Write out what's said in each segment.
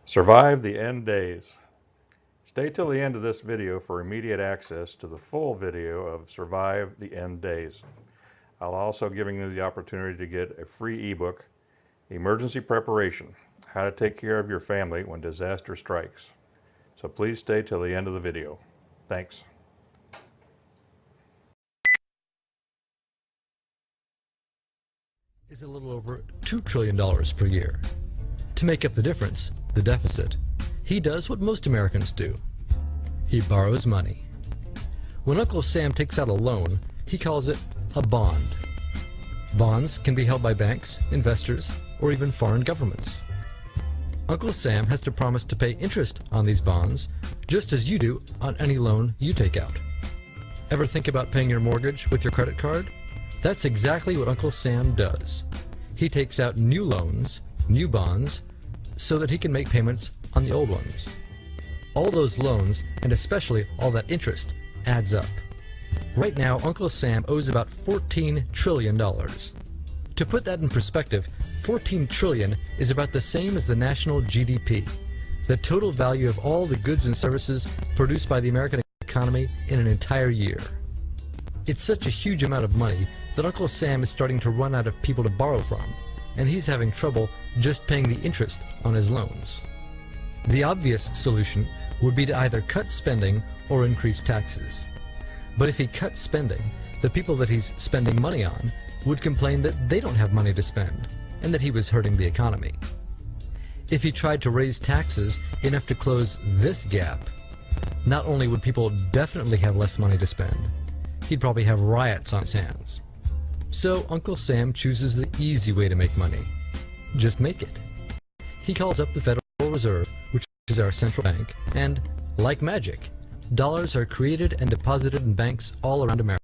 Survive the end days. Stay till the end of this video for immediate access to the full video of Survive the End Days. I'll also giving you the opportunity to get a free ebook, Emergency Preparation, How to Take Care of Your Family When Disaster Strikes. So please stay till the end of the video. Thanks. Is a little over $2 trillion per year. To make up the difference, the deficit, he does what most Americans do. He borrows money. When Uncle Sam takes out a loan, he calls it a bond. Bonds can be held by banks, investors, or even foreign governments. Uncle Sam has to promise to pay interest on these bonds, just as you do on any loan you take out. Ever think about paying your mortgage with your credit card? That's exactly what Uncle Sam does. He takes out new loans, new bonds, so that he can make payments on the old ones. All those loans, and especially all that interest, adds up. Right now, Uncle Sam owes about $14 trillion. To put that in perspective, 14 trillion is about the same as the national GDP, the total value of all the goods and services produced by the American economy in an entire year. It's such a huge amount of money that Uncle Sam is starting to run out of people to borrow from, and he's having trouble just paying the interest on his loans. The obvious solution would be to either cut spending or increase taxes. But if he cuts spending, the people that he's spending money on would complain that they don't have money to spend, and that he was hurting the economy. If he tried to raise taxes enough to close this gap, not only would people definitely have less money to spend, he'd probably have riots on his hands. So Uncle Sam chooses the easy way to make money. Just make it. He calls up the Federal Reserve, which is our central bank, and, like magic, dollars are created and deposited in banks all around America.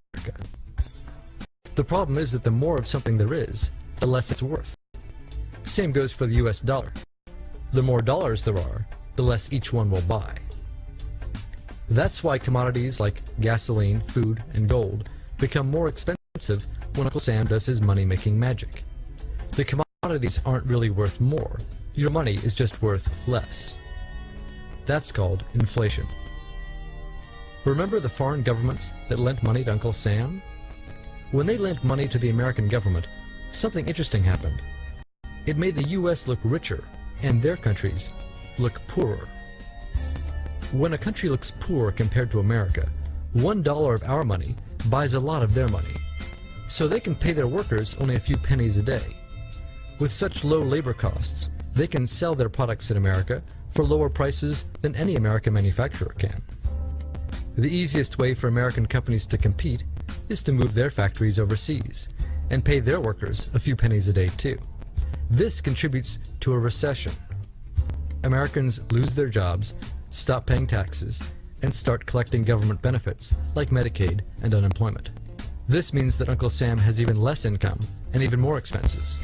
The problem is that the more of something there is, the less it's worth. Same goes for the US dollar. The more dollars there are, the less each one will buy. That's why commodities like gasoline, food, and gold become more expensive when Uncle Sam does his money-making magic. The commodities aren't really worth more. Your money is just worth less. That's called inflation. Remember the foreign governments that lent money to Uncle Sam? When they lent money to the American government, something interesting happened. It made the US look richer, and their countries look poorer. When a country looks poor compared to America, $1 of our money buys a lot of their money. So they can pay their workers only a few pennies a day. With such low labor costs, they can sell their products in America for lower prices than any American manufacturer can. The easiest way for American companies to compete is to move their factories overseas and pay their workers a few pennies a day too. This contributes to a recession. Americans lose their jobs, stop paying taxes, and start collecting government benefits like Medicaid and unemployment. This means that Uncle Sam has even less income and even more expenses.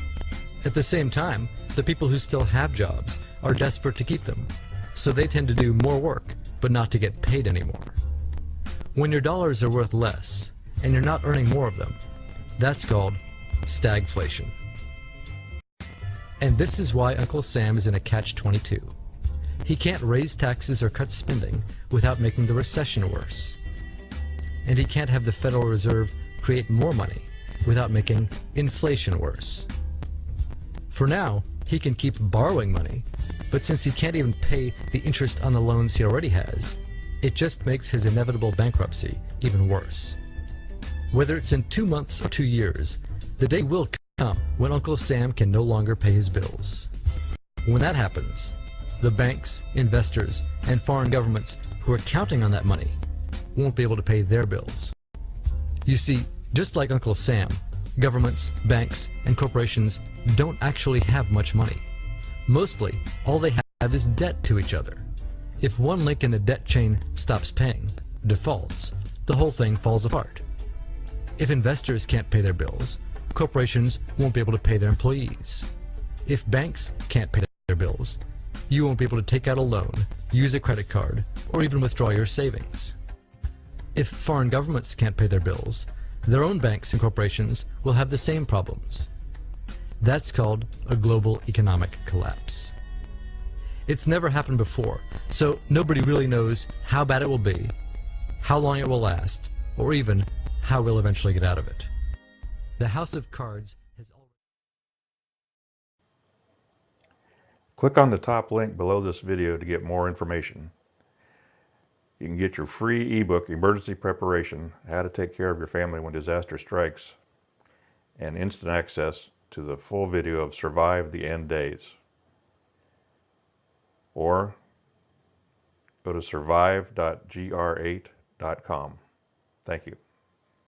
At the same time, the people who still have jobs are desperate to keep them, so they tend to do more work, but not to get paid anymore. When your dollars are worth less, and you're not earning more of them, that's called stagflation. And this is why Uncle Sam is in a catch-22. He can't raise taxes or cut spending without making the recession worse. And he can't have the Federal Reserve create more money without making inflation worse. For now, he can keep borrowing money, but since he can't even pay the interest on the loans he already has, it just makes his inevitable bankruptcy even worse. Whether it's in 2 months or 2 years, the day will come when Uncle Sam can no longer pay his bills. When that happens, the banks, investors, and foreign governments who are counting on that money won't be able to pay their bills. You see, just like Uncle Sam, governments, banks, and corporations don't actually have much money. Mostly, all they have is debt to each other. If one link in the debt chain stops paying, defaults, the whole thing falls apart. If investors can't pay their bills, corporations won't be able to pay their employees. If banks can't pay their bills, you won't be able to take out a loan, use a credit card, or even withdraw your savings. If foreign governments can't pay their bills, their own banks and corporations will have the same problems. That's called a global economic collapse. It's never happened before, so nobody really knows how bad it will be, how long it will last, or even how we'll eventually get out of it. The House of Cards has already... Click on the top link below this video to get more information. You can get your free ebook, Emergency Preparation, How to Take Care of Your Family When Disaster Strikes, and instant access to the full video of Survive the End Days. Or go to survive.gr8.com. Thank you.